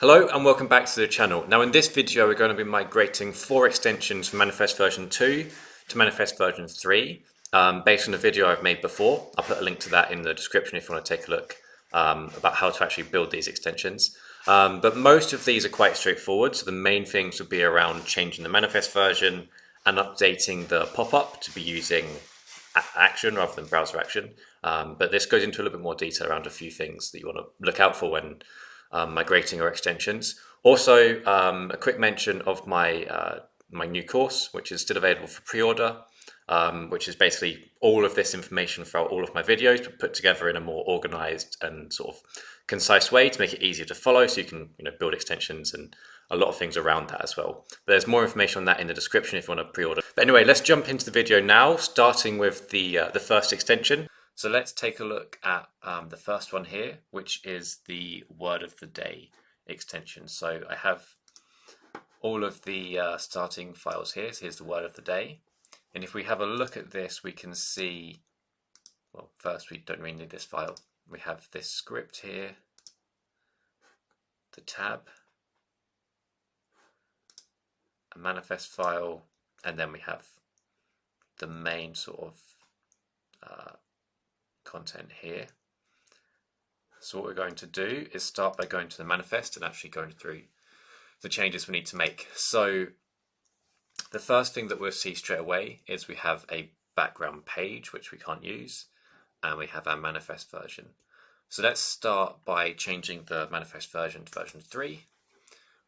Hello and welcome back to the channel. Now in this video we're going to be migrating 4 extensions from Manifest version 2 to Manifest version 3 based on a video I've made before. I'll put a link to that in the description if you want to take a look about how to actually build these extensions. But most of these are quite straightforward, so the main things would be around changing the Manifest version and updating the pop-up to be using action rather than browser action. But this goes into a little bit more detail around a few things that you want to look out for when migrating your extensions. Also, a quick mention of my my new course, which is still available for pre-order, which is basically all of this information throughout all of my videos, but put together in a more organized and sort of concise way to make it easier to follow, so you can build extensions and a lot of things around that as well. But there's more information on that in the description if you want to pre-order. But anyway, let's jump into the video now, starting with the first extension. So let's take a look at the first one here, which is the word of the day extension. So I have all of the starting files here. So here's the word of the day. And if we have a look at this, we can see, well, first we don't really need this file. We have this script here, the tab, a manifest file, and then we have the main sort of content here. So what we're going to do is start by going to the manifest and actually going through the changes we need to make. So the first thing that we'll see straight away is we have a background page which we can't use, and we have our manifest version. So let's start by changing the manifest version to version 3.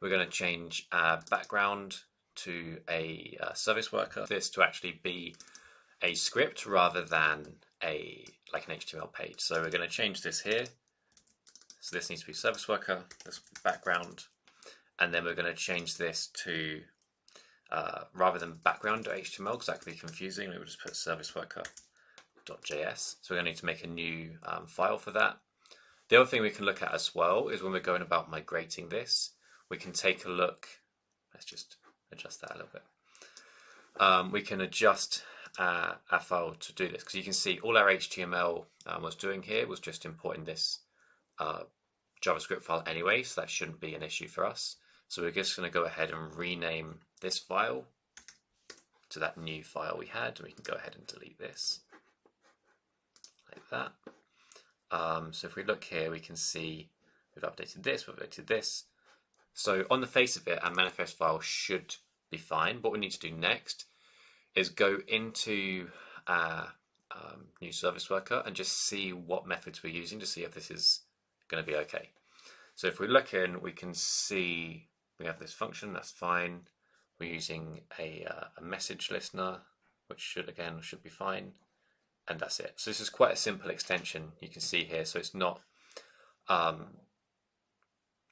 We're going to change our background to a service worker, this to actually be a script rather than like an HTML page. So we're going to change this here. So this needs to be service worker, this background, and then we're going to change this to rather than background.html, because that could be confusing, we'll just put service worker.js. So we're going to need to make a new file for that. The other thing we can look at as well is when we're going about migrating this, we can take a look. Let's just adjust that a little bit. We can adjust our file to do this, because you can see all our HTML was doing here was just importing this JavaScript file anyway, so that shouldn't be an issue for us. So we're just going to go ahead and rename this file to that new file we had, and we can go ahead and delete this like that. So if we look here, we can see we've updated this, we've updated this. So on the face of it, our manifest file should be fine. What we need to do next is go into our new service worker and just see what methods we're using to see if this is going to be okay. So if we look in, we can see we have this function, that's fine. We're using a message listener, which should be fine. And that's it. So this is quite a simple extension, you can see here. So it's not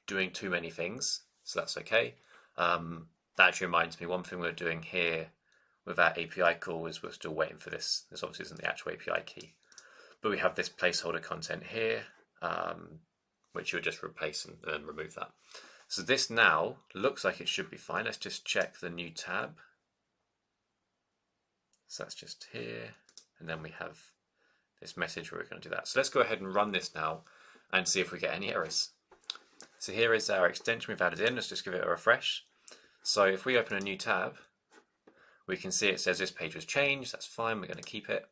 doing too many things, so that's okay. That actually reminds me, one thing we're doing here with our API call is we're still waiting for this. This obviously isn't the actual API key, but we have this placeholder content here, which you'll just replace and remove that. So this now looks like it should be fine. Let's just check the new tab. So that's just here, and then we have this message where we're going to do that. So let's go ahead and run this now and see if we get any errors. So here is our extension we've added in. Let's just give it a refresh. So if we open a new tab, we can see it says this page was changed. That's fine, we're going to keep it.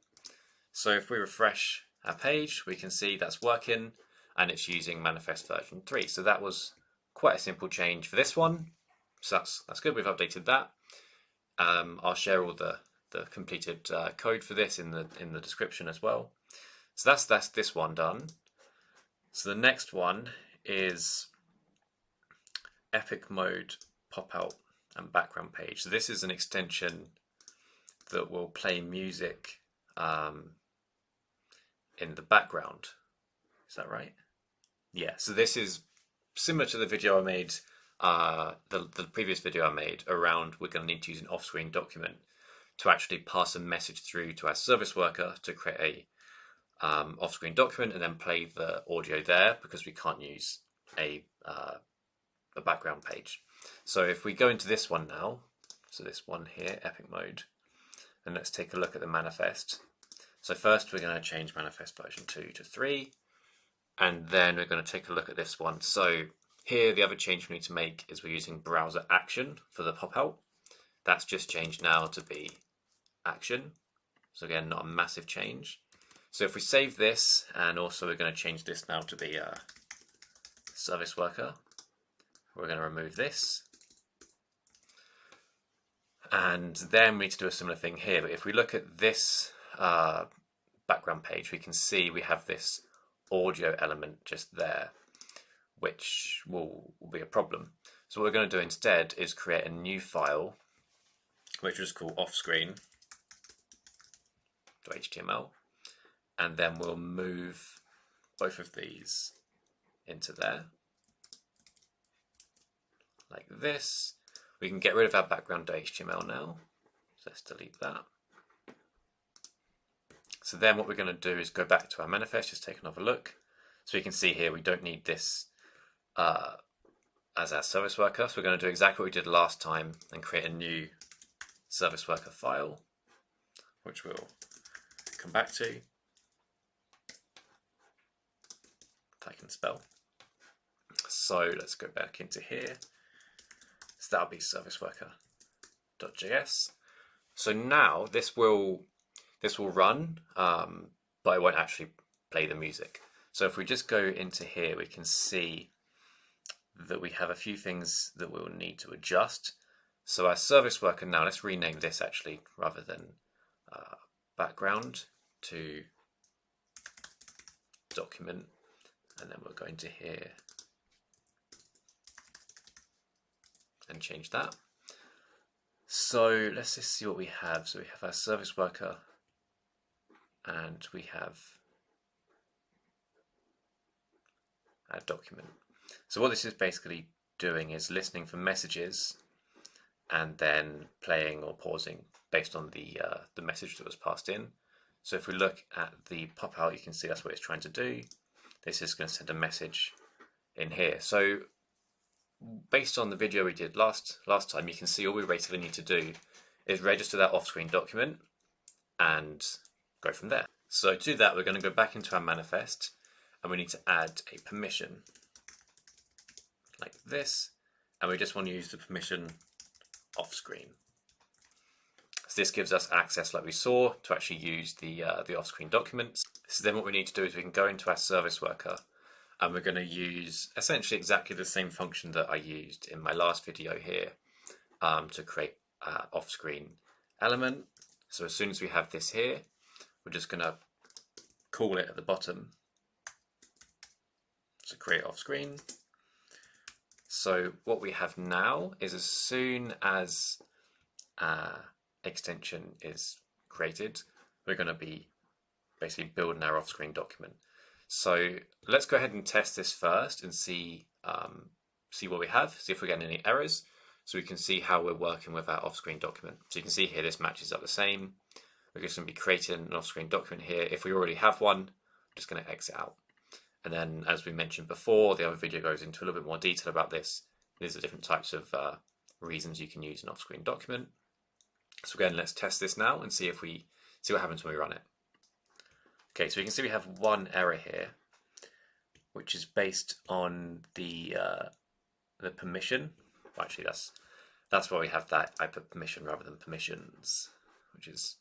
So if we refresh our page, we can see that's working and it's using manifest version 3. So that was quite a simple change for this one. So that's good, we've updated that. I'll share all the completed code for this in the description as well. So that's this one done. So the next one is epic mode pop out and background page. So this is an extension that will play music in the background. Is that right? Yeah, so this is similar to the video I made, the previous video I made around we're going to need to use an off-screen document to actually pass a message through to our service worker to create a off-screen document and then play the audio there, because we can't use a background page. So if we go into this one now, so this one here, epic mode, and let's take a look at the manifest. So first we're going to change manifest version 2 to 3, and then we're going to take a look at this one. So Here, the other change we need to make is we're using browser action for the pop out. That's just changed now to be action. So again, not a massive change. So if we save this, and also we're going to change this now to be a service worker, we're going to remove this. And then we need to do a similar thing here. But if we look at this background page, we can see we have this audio element just there, which will be a problem. So what we're going to do instead is create a new file, which is called offscreen.html, and then we'll move both of these into there, like this. We can get rid of our background.html now, so let's delete that. So then what we're going to do is go back to our manifest, just take another look. So we can see here we don't need this as our service worker, so we're going to do exactly what we did last time and create a new service worker file, which we'll come back to, if I can spell. So let's go back into here. So that'll be service worker.js. So now this will run, but it won't actually play the music. So if we just go into here, we can see that we have a few things that we'll need to adjust. So our service worker now, let's rename this actually, rather than background, to document, and then we'll go into here and change that. So let's just see what we have. So we have our service worker, and we have our document. So what this is basically doing is listening for messages and then playing or pausing based on the message that was passed in. So if we look at the pop out, you can see that's what it's trying to do. This is going to send a message in here. So based on the video we did last time, you can see all we basically need to do is register that off-screen document and go from there. So to do that, we're going to go back into our manifest, and we need to add a permission like this, and we just want to use the permission off screen. So this gives us access, like we saw, to actually use the off-screen documents. So then what we need to do is we can go into our service worker, and we're going to use essentially exactly the same function that I used in my last video here to create an off-screen element. So as soon as we have this here, we're just going to call it at the bottom to create off-screen. So what we have now is, as soon as extension is created, we're going to be basically building our off-screen document. So let's go ahead and test this first and see what we have, see if we're getting any errors, so we can see how we're working with our off-screen document. So you can see here this matches up the same. We're just going to be creating an off-screen document here. If we already have one, I'm just going to exit out. And then, as we mentioned before, the other video goes into a little bit more detail about this. These are different types of reasons you can use an off-screen document. So again, let's test this now and see what happens when we run it. Okay, so we can see we have one error here, which is based on the permission. Well, actually, that's why we have that. I put permission rather than permissions, which is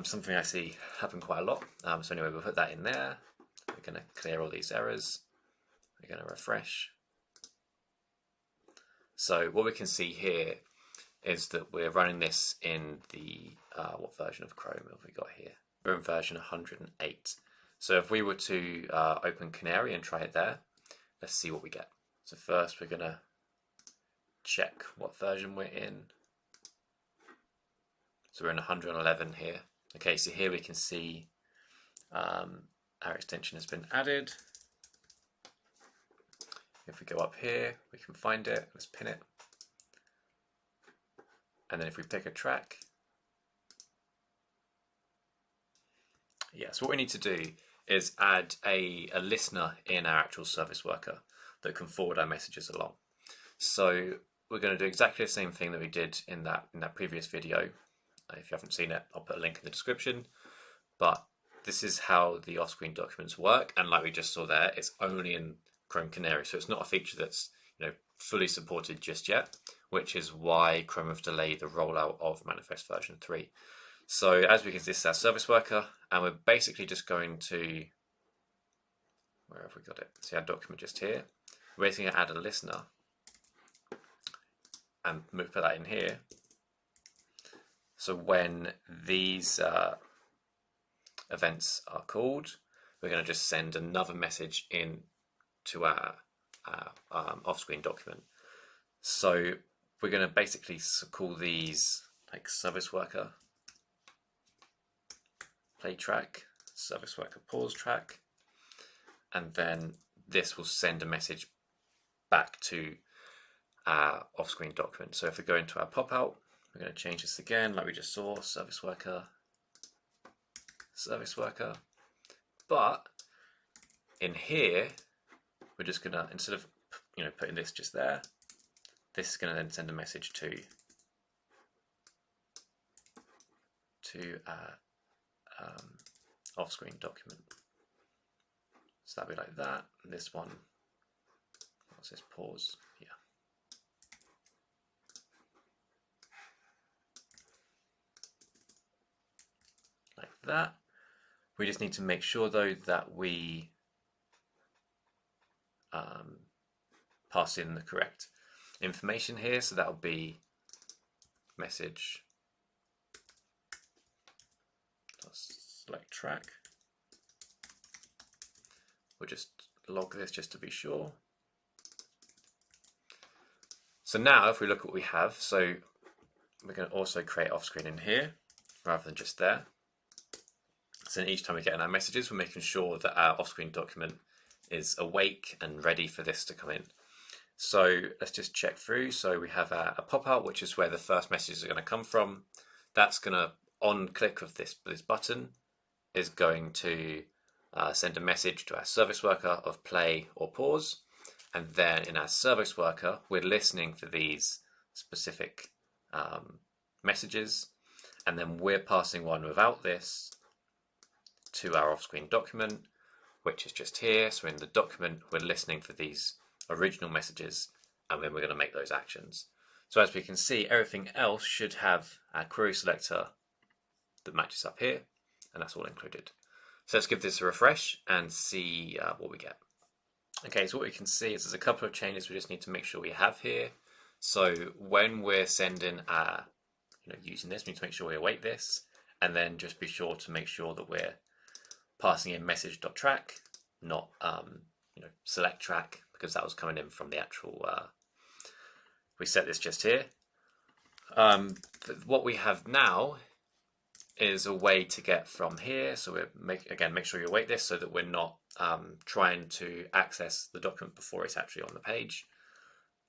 something I see happen quite a lot. So anyway, we'll put that in there. We're going to clear all these errors. We're going to refresh. So what we can see here is that we're running this in the, what version of Chrome have we got here? We're in version 108. So if we were to open Canary and try it there, let's see what we get. So first we're going to check what version we're in. So we're in 111 here. Okay, so here we can see our extension has been added. If we go up here, we can find it. Let's pin it. And then if we pick a track, so what we need to do is add a listener in our actual service worker that can forward our messages along. So we're going to do exactly the same thing that we did in that previous video. If you haven't seen it, I'll put a link in the description. But this is how the off-screen documents work, and like we just saw there, it's only in Chrome Canary. So it's not a feature that's fully supported just yet, which is why Chrome have delayed the rollout of Manifest version 3. So as we can see, this is our service worker, and we're basically just going to, where have we got it? See our document just here. We're basically going to add a listener and put that in here. So when these events are called, we're going to just send another message in to our off-screen document. So we're going to basically call these like service worker play track, service worker pause track, and then this will send a message back to our off-screen document. So if we go into our pop-out, we're going to change this again like we just saw, service worker, but in here we're just going to, instead of putting this just there, this is going to then send a message to our off-screen document. So that'll be like that. And this one, what's this, pause? Yeah. Like that. We just need to make sure though that we pass in the correct information here. So that'll be message select track. We'll just log this just to be sure. So now if we look at what we have, so we're going to also create off-screen in here rather than just there. So each time we get in our messages, we're making sure that our off-screen document is awake and ready for this to come in. So let's just check through. So we have a pop-out, which is where the first messages are going to come from. That's going to, on click of this button, is going to send a message to our service worker of play or pause. And then in our service worker, we're listening for these specific messages. And then we're passing one without this to our off-screen document, which is just here. So in the document, we're listening for these original messages, and then we're going to make those actions. So as we can see, everything else should have our query selector that matches up here, and that's all included. So let's give this a refresh and see what we get. Okay, so what we can see is there's a couple of changes we just need to make sure we have here. So when we're sending our, using this, we need to make sure we await this, and then just be sure to make sure that we're passing in message.track, not select track, because that was coming in from the actual, we set this just here. But what we have now is a way to get from here. So we make sure you await this so that we're not trying to access the document before it's actually on the page,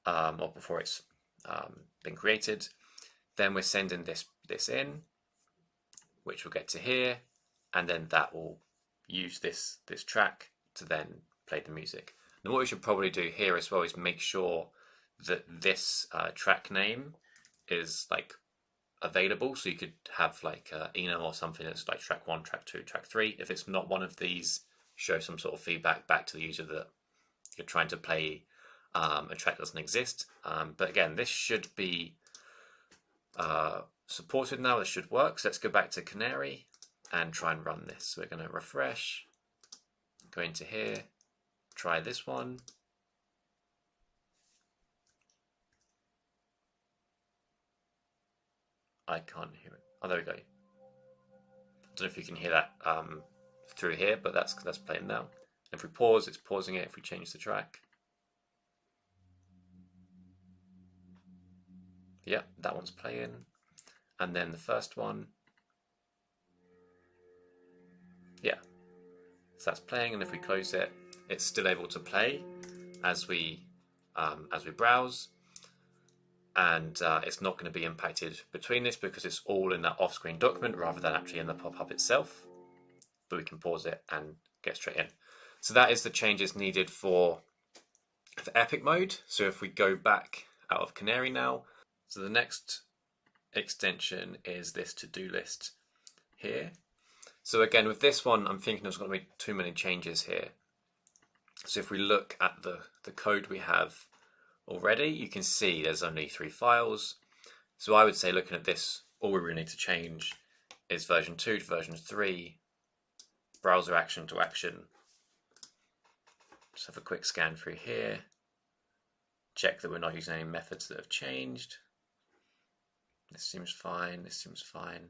or before it's been created. Then we're sending this in, which we'll get to here, and then that will use this track to then play the music. And what we should probably do here as well is make sure that this track name is like available. So you could have like enum or something that's like track 1, track 2, track 3. If it's not one of these, show some sort of feedback back to the user that you're trying to play a track that doesn't exist. But again, this should be supported now. This should work. So let's go back to Canary and try and run this. So we're going to refresh, go into here, try this one. I can't hear it. Oh, there we go. I don't know if you can hear that through here, but that's playing now. If we pause, it's pausing it. If we change the track, yeah, that one's playing. And then the first one, yeah, so that's playing. And if we close it, it's still able to play as we browse. And it's not going to be impacted between this because it's all in that off-screen document rather than actually in the pop-up itself. But we can pause it and get straight in. So that is the changes needed for Epic mode. So if we go back out of Canary now, so the next extension is this to-do list here. So again, with this one, I'm thinking there's going to be too many changes here. So if we look at the code we have already, you can see there's only 3 files. So I would say, looking at this, all we really need to change is version 2 to version 3, browser action to action. Just have a quick scan through here, check that we're not using any methods that have changed. This seems fine, this seems fine.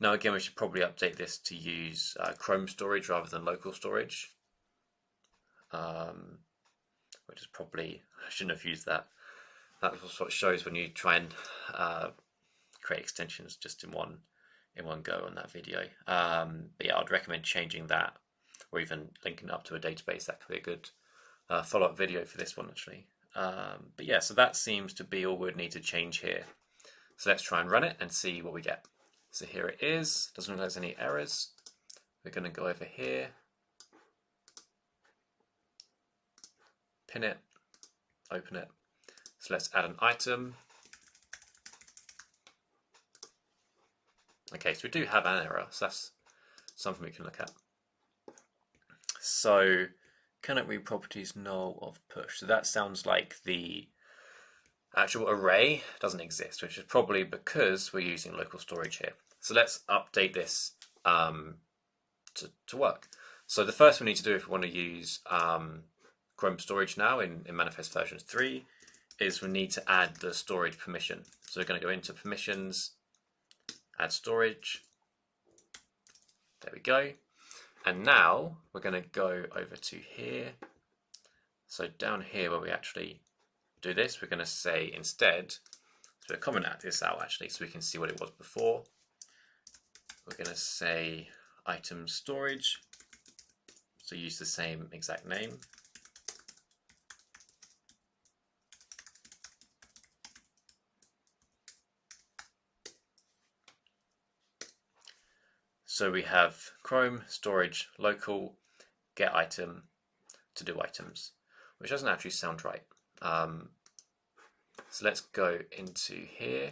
Now again, we should probably update this to use Chrome storage rather than local storage, which is probably, I shouldn't have used that. That's what shows when you try and create extensions just in one go on that video. But yeah, I'd recommend changing that, or even linking it up to a database. That could be a good follow-up video for this one, actually. But yeah, so that seems to be all we'd need to change here. So let's try and run it and see what we get. So here it is. Doesn't look like there's any errors. We're going to go over here, pin it, open it. So let's add an item. Okay, so we do have an error, so that's something we can look at. So cannot read properties null of push. So that sounds like the actual array doesn't exist, which is probably because we're using local storage here. So let's update this to work. So the first we need to do if we want to use Chrome storage now in manifest version 3 is we need to add the storage permission. So we're going to go into permissions, add storage. There we go. And now we're going to go over to here. So down here where we actually do this, we're going to say instead, so we're commenting this out actually so we can see what it was before. We're going to say item storage. So use the same exact name. So we have Chrome, storage, local, get item, to do items, which doesn't actually sound right. So let's go into here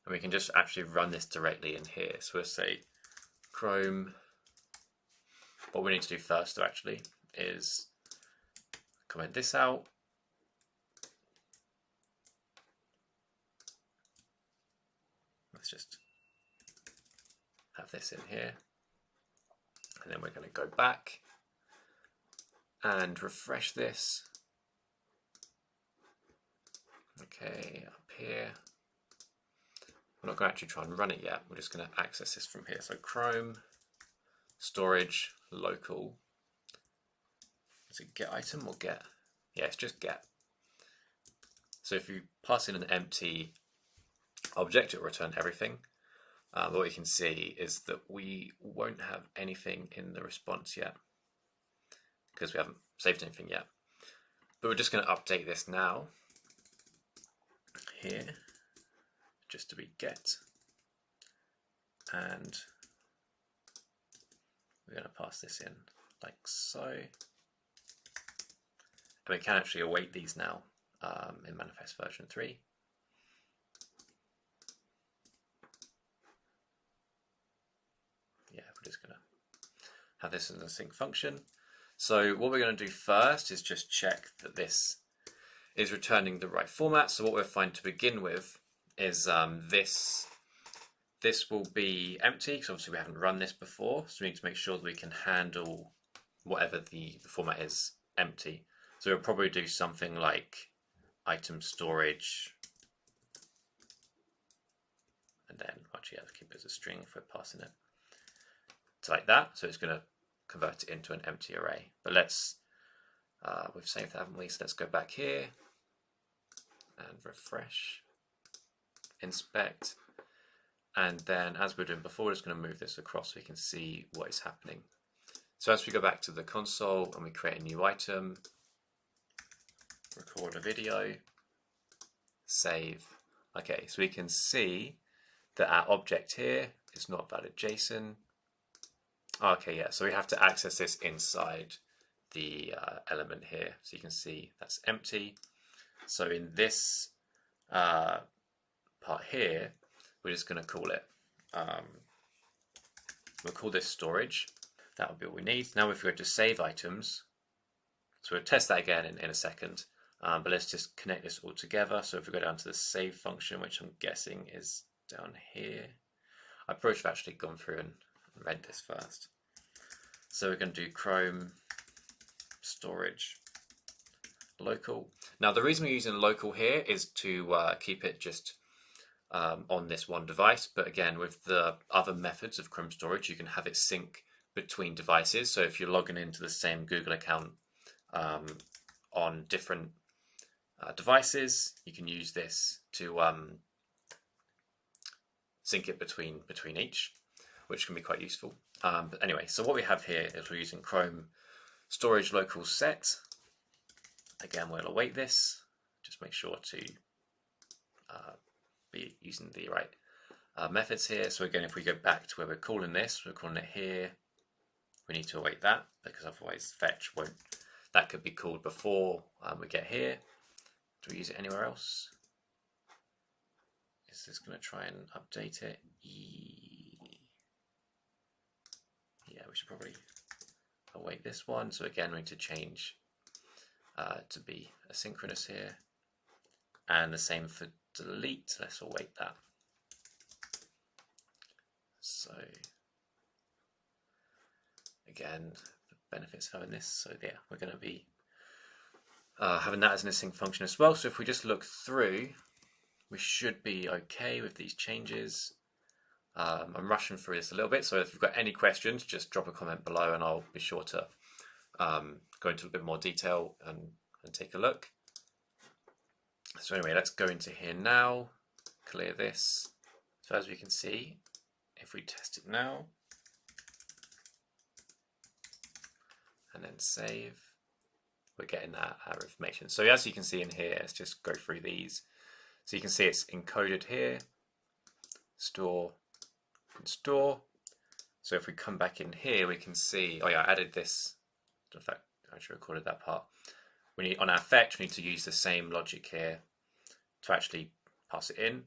and we can just actually run this directly in here. So we'll say Chrome. What we need to do first though actually is comment this out. Let's just have this in here, and then we're going to go back and refresh this. Okay, up here. We're not going to actually try and run it yet. We're just going to access this from here. So Chrome, storage, local. Is it get item or get? Yeah, it's just get. So if you pass in an empty object, it will return everything. But what you can see is that we won't have anything in the response yet because we haven't saved anything yet. But we're just going to update this now here just to be get, and we're going to pass this in like so. And we can actually await these now in manifest version 3. We're just going to have this as a sync function. So what we're going to do first is just check that this is returning the right format. So what we'll find to begin with is this will be empty because obviously we haven't run this before. So we need to make sure that we can handle whatever the format is empty. So we'll probably do something like item storage, and then actually have to keep it as a string if we're passing it. Like that, so it's going to convert it into an empty array. But let's, we've saved that, haven't we? So let's go back here and refresh, inspect, and then as we were doing before, we're just going to move this across so we can see what is happening. So as we go back to the console and we create a new item, record a video, save. Okay, so we can see that our object here is not valid JSON. Okay, yeah, so we have to access this inside the element here. So you can see that's empty. So in this part here, we're just going to call it, we'll call this storage. That will be what we need. Now if we go to save items, So we'll test that again in a second. But let's just connect this all together. So if we go down to the save function, which I'm guessing is down here, I probably should have actually gone through and read this first. So we're going to do Chrome storage local. Now the reason we're using local here is to keep it just on this one device, but again with the other methods of Chrome storage you can have it sync between devices. So if you're logging into the same Google account on different devices, you can use this to sync it between each, which can be quite useful. But anyway, so what we have here is we're using Chrome storage local set. Again, we'll await this. Just make sure to be using the right methods here. So again, if we go back to where we're calling this, we're calling it here. We need to await that because otherwise fetch won't. That could be called before we get here. Do we use it anywhere else? Is this going to try and update it? Yeah, we should probably await this one. So again, we need to change to be asynchronous here. And the same for delete. Let's await that. So again, the benefits of having this. So yeah, we're going to be having that as an async function as well. So if we just look through, we should be okay with these changes. I'm rushing through this a little bit, so if you've got any questions, just drop a comment below and I'll be sure to go into a bit more detail and take a look. So anyway, let's go into here now, clear this. So as we can see, if we test it now, and then save, we're getting that information. So as you can see in here, let's just go through these. So you can see it's encoded here, store, and store. So if we come back in here, we can see, oh yeah, I added this. In fact, I actually recorded that part. We need, on our fetch, we need to use the same logic here to actually pass it in.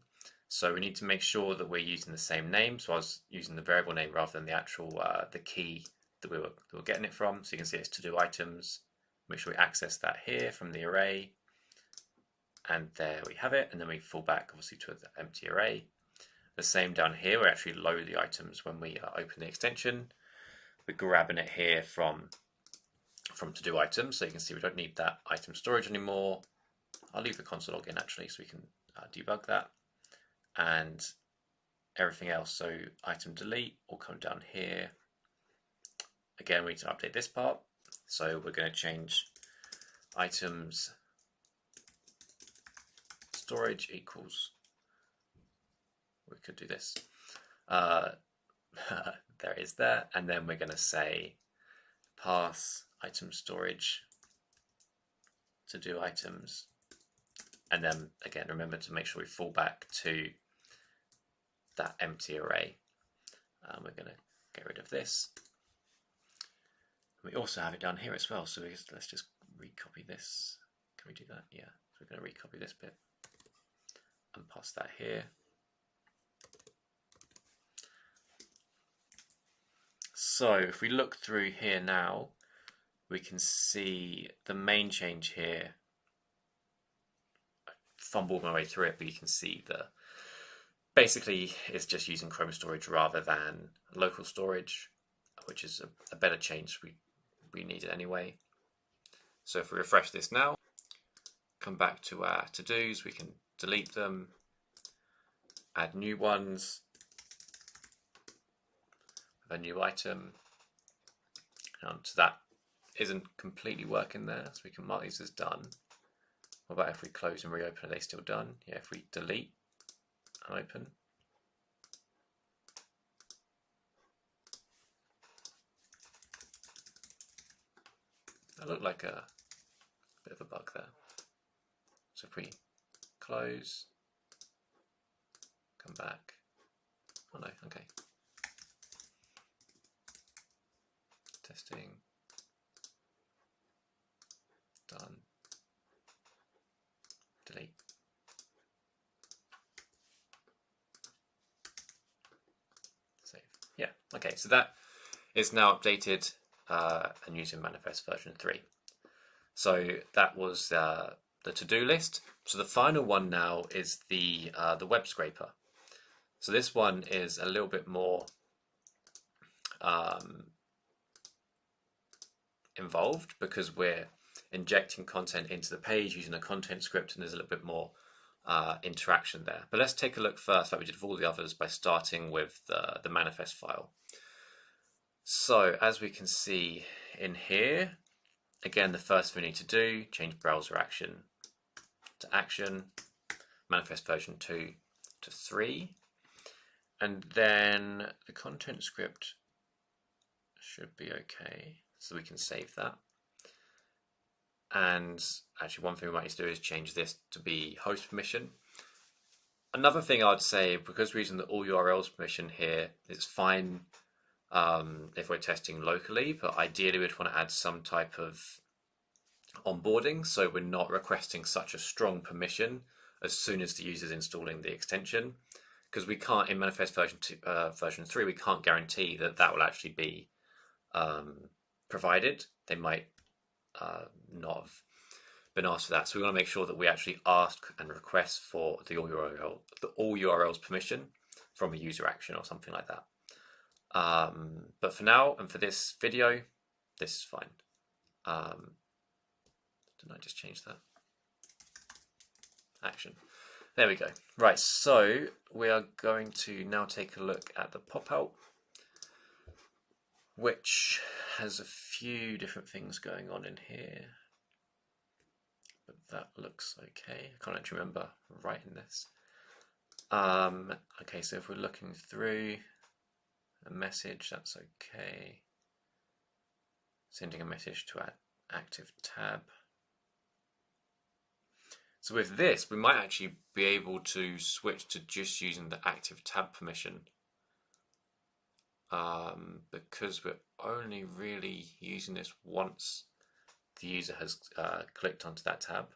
So we need to make sure that we're using the same name. So I was using the variable name rather than the actual, the key that we were getting it from. So you can see it's to do items. Make sure we access that here from the array. And there we have it. And then we fall back obviously to the empty array. The same down here, we actually load the items when we open the extension. We're grabbing it here from to do items. So you can see we don't need that item storage anymore. I'll leave the console log in actually so we can debug that. And everything else, so item delete will come down here. Again, we need to update this part. So we're going to change items storage equals, we could do this. There is that. And then we're going to say pass item storage to do items. And then again, remember to make sure we fall back to that empty array. We're going to get rid of this. We also have it down here as well. So let's just recopy this. Can we do that? Yeah. So we're going to recopy this bit and pass that here. So if we look through here now, we can see the main change here. I fumbled my way through it, but you can see basically it's just using Chrome storage rather than local storage, which is a better change. We need it anyway. So if we refresh this now, come back to our to-dos, we can delete them, add new ones, a new item. And so that isn't completely working there, so we can mark these as done. What about if we close and reopen, are they still done? Yeah, if we delete and open. That looked like a bit of a bug there. So if we close, come back. Oh no, okay. Testing. Done. Delete. Save. Yeah, okay, so that is now updated and using manifest version 3. So that was the to-do list. So the final one now is the WebScraper. So this one is a little bit more involved because we're injecting content into the page using a content script, and there's a little bit more interaction there. But let's take a look first, like we did with all the others, by starting with the manifest file. So as we can see in here, again, the first thing we need to do, change browser action to action, manifest version 2 to 3, and then the content script should be okay, so we can save that. And actually, one thing we might need to do is change this to be host permission. Another thing I'd say, because we're using the all URLs permission here, it's fine if we're testing locally, but ideally we'd want to add some type of onboarding, so we're not requesting such a strong permission as soon as the user's installing the extension, because we can't, in manifest version 3, we can't guarantee that that will actually be provided. They might not have been asked for that, so we want to make sure that we actually ask and request for the all URLs permission from a user action or something like that. But for now and for this video, this is fine. Didn't I just change that? Action. There we go. Right, so we are going to now take a look at the pop-out, which has a few different things going on in here. But that looks okay. I can't actually remember writing this. Okay, so if we're looking through a message, that's okay. Sending a message to active tab. So with this, we might actually be able to switch to just using the active tab permission, because we're only really using this once the user has clicked onto that tab.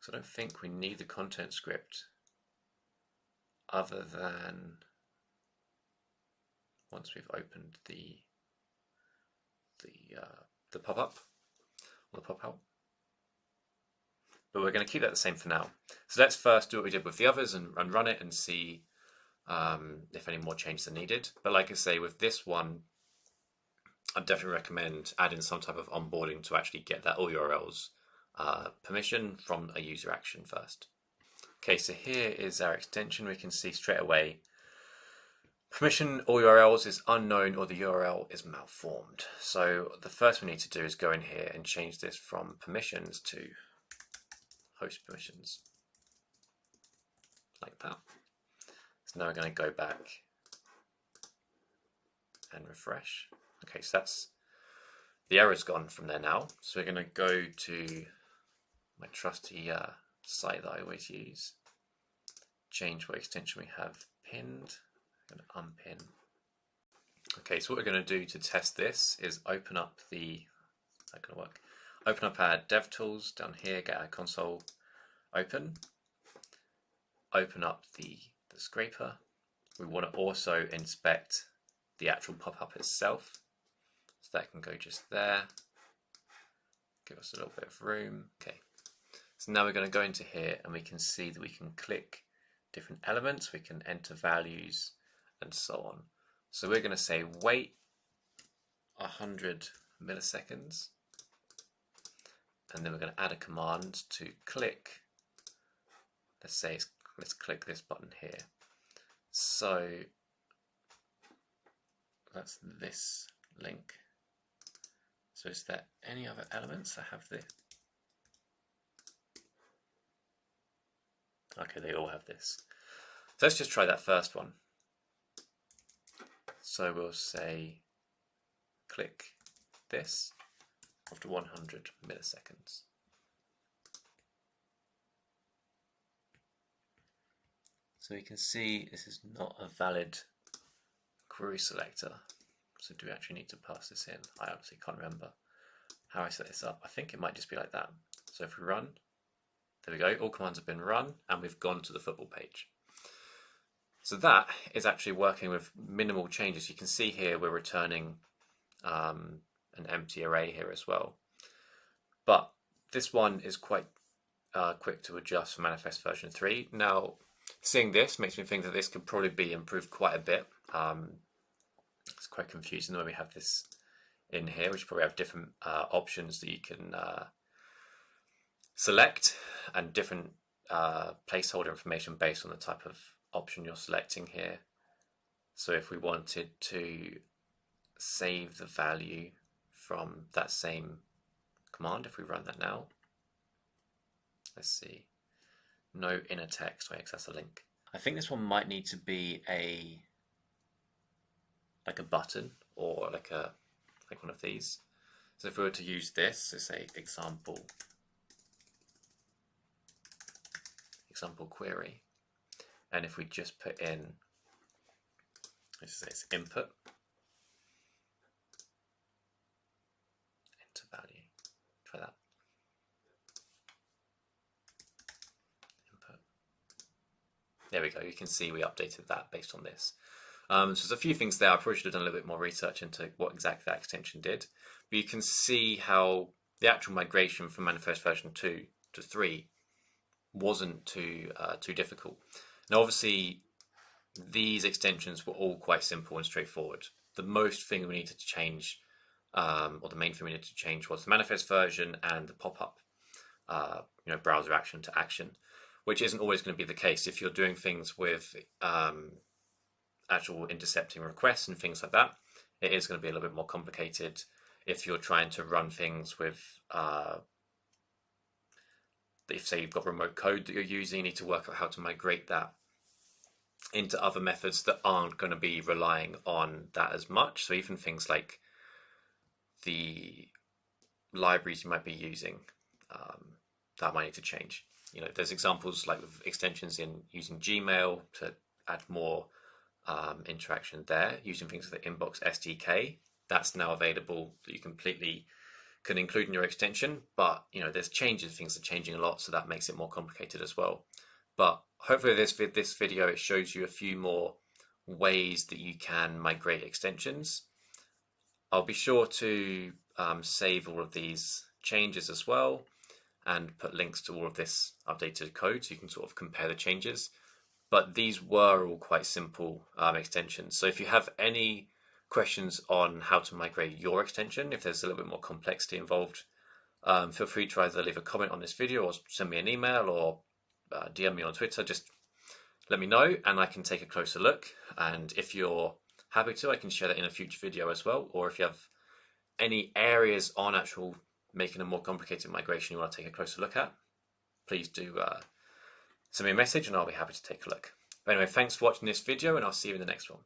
So I don't think we need the content script other than once we've opened the pop-up or the pop-out. But we're going to keep that the same for now. So let's first do what we did with the others and run it and see if any more changes are needed. But like I say, with this one, I'd definitely recommend adding some type of onboarding to actually get that all URLs permission from a user action first. Okay, so here is our extension. We can see straight away permission all URLs is unknown or the URL is malformed. So the first we need to do is go in here and change this from permissions to host permissions, like that. So now we're going to go back and refresh. Okay, so that's the error's gone from there now. So we're going to go to my trusty site that I always use, change what extension we have pinned. I'm going to unpin. Okay, so what we're going to do to test this is open up not going to work. Open up our DevTools down here, get our console open up the scraper. We want to also inspect the actual pop-up itself. So that can go just there. Give us a little bit of room. Okay. So now we're going to go into here and we can see that we can click different elements. We can enter values and so on. So we're going to say wait 100 milliseconds. And then we're going to add a command to click. Let's click this button here. So that's this link. So is there any other elements that have this? Okay, they all have this. So let's just try that first one. So we'll say click this after 100 milliseconds. So you can see this is not a valid query selector. So do we actually need to pass this in? I honestly can't remember how I set this up. I think it might just be like that. So if we run, there we go, all commands have been run and we've gone to the football page. So that is actually working with minimal changes. You can see here we're returning an empty array here as well. But this one is quite quick to adjust for manifest version 3. Now, seeing this makes me think that this could probably be improved quite a bit. It's quite confusing when we have this in here, which probably have different options that you can select, and different placeholder information based on the type of option you're selecting here. So if we wanted to save the value from that same command, if we run that now, let's see, no inner text, wait, that's a link. I think this one might need to be like a button, or like one of these. So if we were to use this as a example query, and if we just put in, let's say it's input, enter value, try that, input. There we go, you can see we updated that based on this. So there's a few things there. I probably should have done a little bit more research into what exactly that extension did. But you can see how the actual migration from manifest version 2 to 3 wasn't too difficult. Now, obviously, these extensions were all quite simple and straightforward. The most thing we needed to change, or the main thing we needed to change, was the manifest version and the pop-up, browser action to action, which isn't always going to be the case if you're doing things with actual intercepting requests and things like that. It is going to be a little bit more complicated if you're trying to run things with, if say you've got remote code that you're using, you need to work out how to migrate that into other methods that aren't going to be relying on that as much. So even things like the libraries you might be using, that might need to change. There's examples like with extensions in using Gmail to add more interaction there, using things like the Inbox SDK. That's now available that you completely can include in your extension, but there's changes, things are changing a lot, so that makes it more complicated as well. But hopefully this video, it shows you a few more ways that you can migrate extensions. I'll be sure to save all of these changes as well, and put links to all of this updated code so you can sort of compare the changes. But these were all quite simple extensions. So if you have any questions on how to migrate your extension, if there's a little bit more complexity involved, feel free to either leave a comment on this video or send me an email or DM me on Twitter. Just let me know and I can take a closer look. And if you're happy to, I can share that in a future video as well. Or if you have any areas on actual making a more complicated migration you want to take a closer look at, please do send me a message and I'll be happy to take a look. But anyway, thanks for watching this video and I'll see you in the next one.